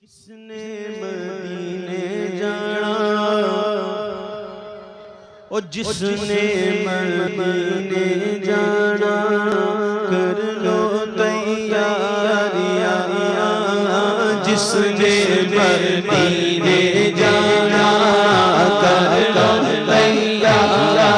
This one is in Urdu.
کس نے مدینے جانا اور جس نے مدینے جانا کر لو تیاریاں جس نے مدینے جانا کر لو تیاریاں